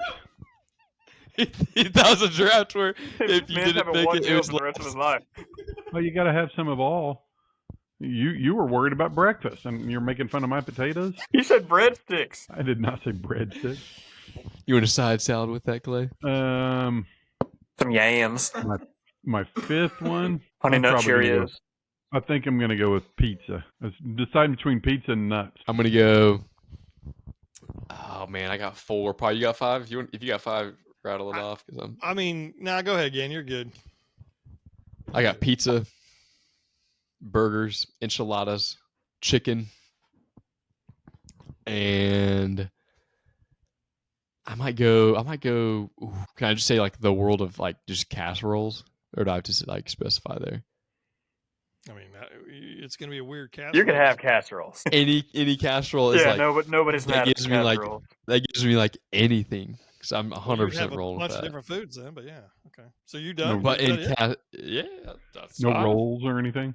Speaker 4: That was a draft where if you
Speaker 6: Man's
Speaker 4: didn't
Speaker 6: having
Speaker 4: pick
Speaker 6: one
Speaker 4: it, it
Speaker 6: meal
Speaker 4: was
Speaker 6: for the rest of his life.
Speaker 5: Well, you got to have some of all. You were worried about breakfast, and you're making fun of my potatoes.
Speaker 6: He said breadsticks.
Speaker 5: I did not say breadsticks.
Speaker 4: You want a side salad with that, Clay?
Speaker 6: Some yams.
Speaker 5: My 5th one.
Speaker 6: Honey
Speaker 5: I'm
Speaker 6: Nut
Speaker 5: probably gonna
Speaker 6: Cheerios.
Speaker 5: I think I'm going to go with pizza. I was deciding between pizza and nuts.
Speaker 4: I'm gonna go. Oh man, I got 4. Probably you got 5. If you got 5, rattle it off because
Speaker 2: I mean, go ahead, Gannon. You're good.
Speaker 4: I got pizza, burgers, enchiladas, chicken, and I might go. Ooh, can I just say like the world of like just casseroles, or do I have to like specify there?
Speaker 2: I mean, it's going to be a weird casserole.
Speaker 6: You can have casseroles.
Speaker 4: Any casserole is
Speaker 6: Yeah,
Speaker 4: like
Speaker 6: nobody's mad at
Speaker 4: gives me like
Speaker 6: casseroles.
Speaker 4: that gives me like anything because I'm
Speaker 2: Well,
Speaker 4: 100% rolling
Speaker 2: bunch
Speaker 4: with
Speaker 2: of
Speaker 4: that.
Speaker 2: different foods then, but yeah, okay. So you done?
Speaker 4: But
Speaker 2: Is
Speaker 4: in
Speaker 2: that it?
Speaker 4: yeah, that's
Speaker 5: No
Speaker 4: fine.
Speaker 5: rolls or anything.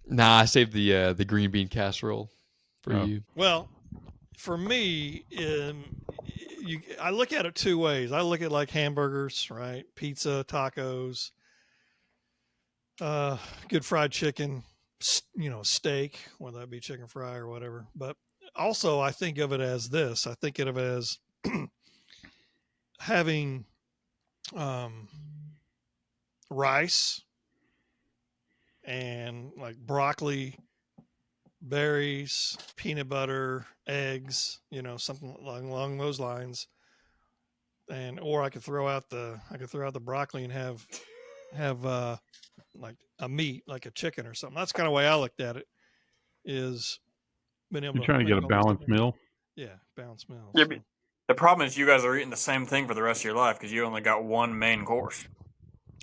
Speaker 4: Nah, I saved the green bean casserole for
Speaker 5: Oh.
Speaker 4: you.
Speaker 2: Well, for me, I look at it two ways. I look at like hamburgers, right? Pizza, tacos, good fried chicken, steak, whether that be chicken fry or whatever. But also, I think of it as this. I think of it as having rice and like broccoli, berries, peanut butter, eggs, something along those lines. Or I could throw out the broccoli and have like a meat, like a chicken or something. That's kind of the way I looked at it. Is being able
Speaker 5: You're trying to get a balanced meal.
Speaker 2: Yeah, balanced meal.
Speaker 6: Yeah,
Speaker 2: so.
Speaker 6: but the problem is you guys are eating the same thing for the rest of your life because you only got one main course.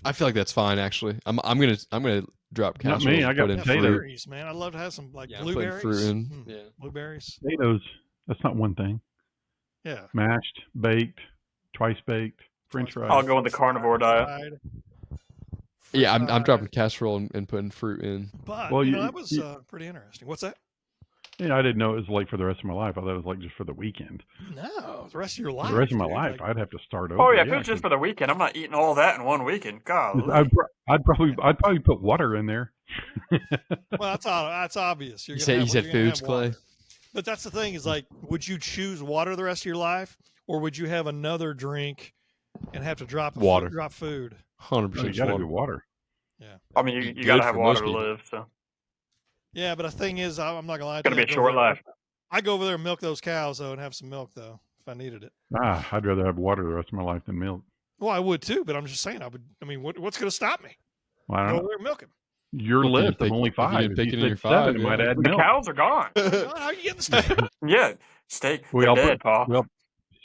Speaker 4: I feel like that's fine actually. I'm gonna drop
Speaker 5: Not
Speaker 4: casserole.
Speaker 5: me, I got
Speaker 4: put in
Speaker 5: potatoes.
Speaker 4: fruit.
Speaker 2: Berries, man. I'd love to have some like
Speaker 4: Yeah, I'm putting
Speaker 2: blueberries.
Speaker 4: fruit in. Yeah.
Speaker 2: Blueberries.
Speaker 5: Potatoes. That's not one thing.
Speaker 2: Yeah.
Speaker 5: Mashed, baked, twice baked, French fries.
Speaker 6: I'll go with the carnivore diet.
Speaker 2: Fried,
Speaker 4: Yeah, I'm
Speaker 2: fried.
Speaker 4: dropping casserole and putting fruit in.
Speaker 2: But
Speaker 5: Well,
Speaker 2: that was pretty interesting. What's that?
Speaker 5: Yeah, I didn't know it was like for the rest of my life. I thought it was like just for the weekend.
Speaker 2: No, the rest of your life.
Speaker 5: The rest of my
Speaker 2: dude.
Speaker 5: life,
Speaker 2: Like,
Speaker 5: I'd have to start over.
Speaker 6: Oh yeah, if it was just for the weekend, I'm not eating all that in one weekend. God,
Speaker 5: I'd probably put water in there.
Speaker 2: well, that's obvious.
Speaker 4: You said foods, Clay.
Speaker 2: But that's the thing is like, would you choose water the rest of your life, or would you have another drink and have to drop
Speaker 4: Water.
Speaker 2: drop food?
Speaker 4: 100%
Speaker 5: You got to
Speaker 4: water.
Speaker 5: do water.
Speaker 2: Yeah.
Speaker 6: I mean, you got to have water to live. So
Speaker 2: Yeah, but the thing is, I'm not gonna lie.
Speaker 6: it's gonna be a short life.
Speaker 2: I go over there and milk those cows though, and have some milk though if I needed it.
Speaker 5: I'd rather have water the rest of my life than milk.
Speaker 2: Well, I would too, but I'm just saying I would. I mean, what's going to stop me?
Speaker 5: Well, I
Speaker 2: Go
Speaker 5: don't
Speaker 2: over
Speaker 5: know.
Speaker 2: there and milk him.
Speaker 5: Your
Speaker 4: Well, if you
Speaker 5: list of
Speaker 4: pick-
Speaker 5: only
Speaker 4: if you
Speaker 5: 5.
Speaker 4: didn't pick
Speaker 5: If
Speaker 4: it
Speaker 5: you
Speaker 4: in your
Speaker 5: said 7,
Speaker 4: 5,
Speaker 5: it might
Speaker 4: yeah.
Speaker 5: add
Speaker 6: The
Speaker 5: milk.
Speaker 6: cows are gone.
Speaker 2: God, how are you getting the steak?
Speaker 6: Yeah, steak.
Speaker 5: We
Speaker 6: They're
Speaker 5: all
Speaker 6: dead, Paul.
Speaker 5: well,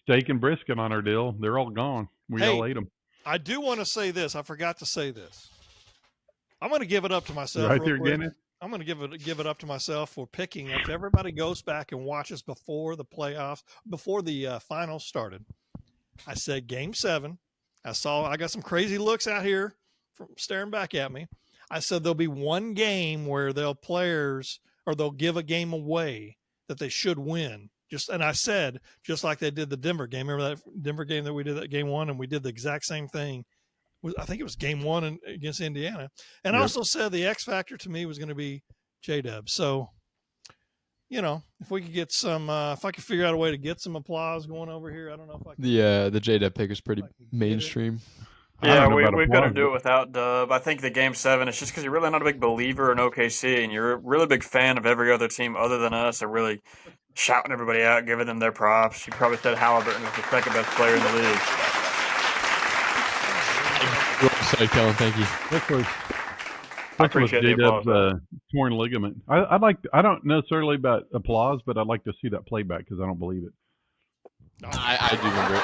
Speaker 5: steak and brisket on our deal. They're all gone. We
Speaker 2: Hey.
Speaker 5: all ate them.
Speaker 2: I do want to say this. I forgot to say this. I'm going to give it up to myself.
Speaker 5: Right
Speaker 2: real
Speaker 5: there,
Speaker 2: quick.
Speaker 5: Gannon.
Speaker 2: I'm going to give it up to myself for picking. If everybody goes back and watches before the playoffs, before the finals started, I said Game 7. I got some crazy looks out here from staring back at me. I said there'll be one game where they'll give a game away that they should win. And I said, just like they did the Denver game. Remember that Denver game that we did that Game 1, and we did the exact same thing. I think it was Game 1 against Indiana. And I also said the X factor to me was going to be J-Dub. So, if we could get some, if I could figure out a way to get some applause going over here, I don't know if I can.
Speaker 4: The J-Dub pick is pretty
Speaker 2: If I can get it.
Speaker 4: mainstream.
Speaker 5: I
Speaker 6: Yeah,
Speaker 5: don't know about
Speaker 6: we've got to
Speaker 5: applause,
Speaker 6: do it without Dub. I think the Game 7, it's just because you're really not a big believer in OKC, and you're a really big fan of every other team other than us, and really shouting everybody out, giving them their props. You probably said Halliburton was the second best player in the league.
Speaker 4: Sorry, Kellen. Thank you.
Speaker 6: I appreciate the
Speaker 5: J-Dub's torn ligament. I don't necessarily about applause, but I'd like to see that playback because I don't believe it.
Speaker 4: I do remember it.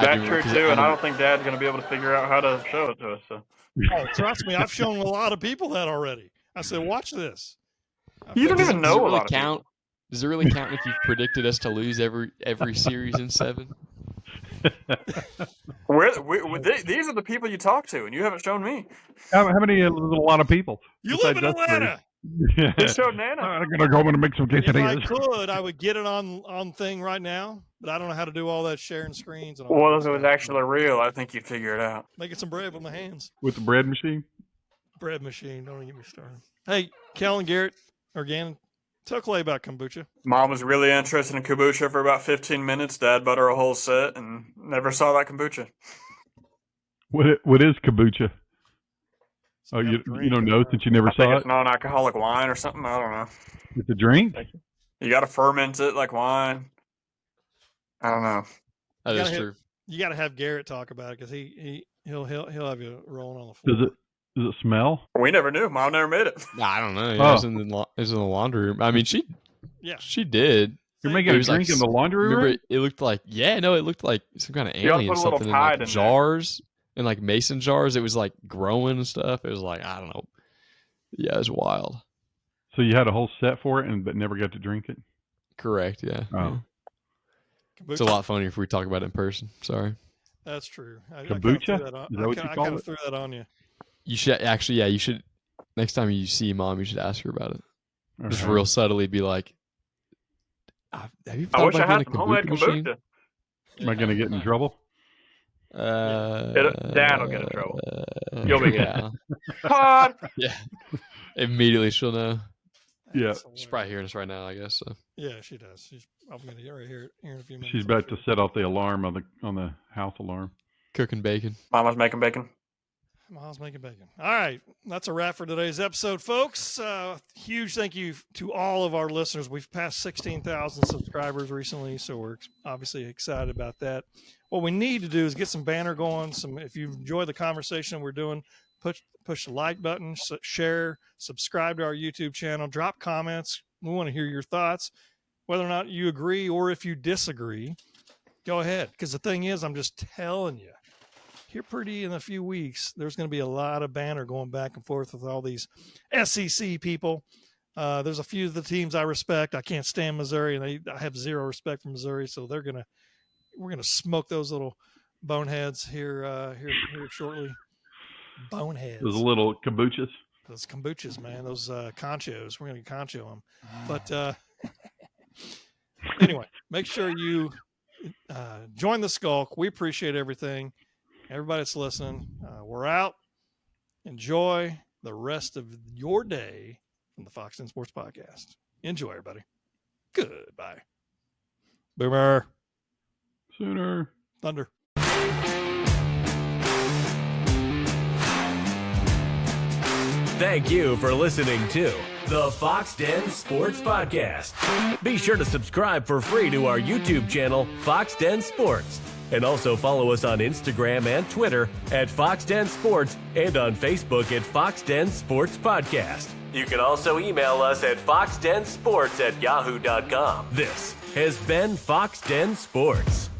Speaker 6: That's true, too, and I don't think Dad's going to be able to figure out how to show it to us. So.
Speaker 2: Oh, trust me, I've shown a lot of people that already. I said, watch this.
Speaker 6: You don't even know a lot of
Speaker 4: count?
Speaker 6: people.
Speaker 4: Does it really count if you've predicted us to lose every series in 7?
Speaker 6: These are the people you talk to, and you haven't shown me.
Speaker 5: How many? There's a lot of people.
Speaker 2: You
Speaker 5: besides
Speaker 2: live in
Speaker 5: us three.
Speaker 2: Atlanta.
Speaker 6: You showed Nana.
Speaker 5: I'm gonna go and make some
Speaker 2: If I
Speaker 5: quesadillas.
Speaker 2: could, I would get it on thing right now, but I don't know how to do all that sharing screens and all
Speaker 6: Well,
Speaker 2: that
Speaker 6: if it was
Speaker 2: stuff.
Speaker 6: actually real, I think you'd figure it out.
Speaker 2: Making some bread with my hands.
Speaker 5: With the bread machine.
Speaker 2: Bread machine. Don't even get me started. Hey, Kellen, Garrett, or Gannon, tell Clay about kombucha.
Speaker 6: Mom was really interested in kombucha for about 15 minutes. Dad bought her a whole set and never saw that kombucha.
Speaker 5: What is kombucha? Oh,
Speaker 2: Some
Speaker 5: you
Speaker 2: kind of drink
Speaker 5: don't
Speaker 2: or
Speaker 5: know
Speaker 2: something.
Speaker 5: since you never
Speaker 6: I think
Speaker 5: saw
Speaker 6: it's
Speaker 5: it.
Speaker 6: non-alcoholic wine or something. I don't know.
Speaker 5: It's a drink.
Speaker 6: You got to ferment it like wine. I don't know.
Speaker 4: That
Speaker 2: You
Speaker 4: is
Speaker 2: gotta
Speaker 4: true.
Speaker 2: You got to have Garrett talk about it because he'll have you rolling on the floor.
Speaker 5: Does it smell?
Speaker 6: We never knew. Mom never made it.
Speaker 4: Nah, I don't know.
Speaker 5: Oh.
Speaker 4: Yeah, it was in the laundry room. I mean, she did.
Speaker 5: You're
Speaker 2: Same.
Speaker 5: making
Speaker 4: It
Speaker 5: a
Speaker 4: was like
Speaker 5: drink in the laundry
Speaker 4: Remember,
Speaker 5: room?
Speaker 4: it looked like it looked like some kind of
Speaker 6: You gotta
Speaker 4: alien
Speaker 6: put a little
Speaker 4: something in
Speaker 6: tide
Speaker 4: like
Speaker 6: in there.
Speaker 4: jars and like mason jars. It was like growing and stuff. It was like I don't know. Yeah, it was wild.
Speaker 5: So you had a whole set for it, but never got to drink it?
Speaker 4: Correct, yeah.
Speaker 5: Oh.
Speaker 4: Yeah. It's a lot funnier if we talk about it in person. Sorry.
Speaker 2: That's true.
Speaker 5: Kombucha? Is that what you
Speaker 2: I
Speaker 5: call
Speaker 2: kind of
Speaker 5: it?
Speaker 2: threw that on you.
Speaker 4: You should actually, yeah, you should. Next time you see Mom, you should ask her about it. Just
Speaker 5: Okay.
Speaker 4: real subtly be like, have you
Speaker 6: I
Speaker 4: thought
Speaker 6: wish I
Speaker 4: about
Speaker 6: had
Speaker 4: getting
Speaker 6: some homemade
Speaker 4: machine?
Speaker 6: kombucha.
Speaker 5: Am I going to get in trouble?
Speaker 6: Dad will get in trouble. You'll be good.
Speaker 4: Yeah.
Speaker 6: Todd!
Speaker 4: Yeah. Immediately she'll know.
Speaker 5: Yeah.
Speaker 2: That's
Speaker 4: She's probably hearing us right now, I guess. So.
Speaker 2: Yeah, she does. I'm going to get right here in a few minutes.
Speaker 5: She's about to set off the alarm on the house alarm.
Speaker 4: Cooking bacon.
Speaker 6: Mama's making bacon.
Speaker 2: Miles making bacon. All right. That's a wrap for today's episode, folks. Huge thank you to all of our listeners. We've passed 16,000 subscribers recently, so we're obviously excited about that. What we need to do is get some banner going. If you enjoy the conversation we're doing, push the like button, share, subscribe to our YouTube channel, drop comments. We want to hear your thoughts, whether or not you agree or if you disagree. Go ahead, because the thing is, I'm just telling you, here pretty in a few weeks, there's going to be a lot of banner going back and forth with all these SEC people. There's a few of the teams I respect. I can't stand Missouri, and I have zero respect for Missouri, so we're gonna smoke those little boneheads here shortly. Boneheads.
Speaker 5: Those little kombuchas.
Speaker 2: Those kombuchas, man. Those conchos. We're gonna concho them. But anyway, make sure you join the Skulk. We appreciate everything. Everybody that's listening, we're out. Enjoy the rest of your day from the Foxx Den Sports Podcast. Enjoy, everybody. Goodbye. Boomer.
Speaker 5: Sooner.
Speaker 2: Thunder.
Speaker 1: Thank you for listening to the Foxx Den Sports Podcast. Be sure to subscribe for free to our YouTube channel, Foxx Den Sports. And also follow us on Instagram and Twitter at Foxx Den Sports and on Facebook at Foxx Den Sports Podcast. You can also email us at foxdensports@yahoo.com. This has been Foxx Den Sports.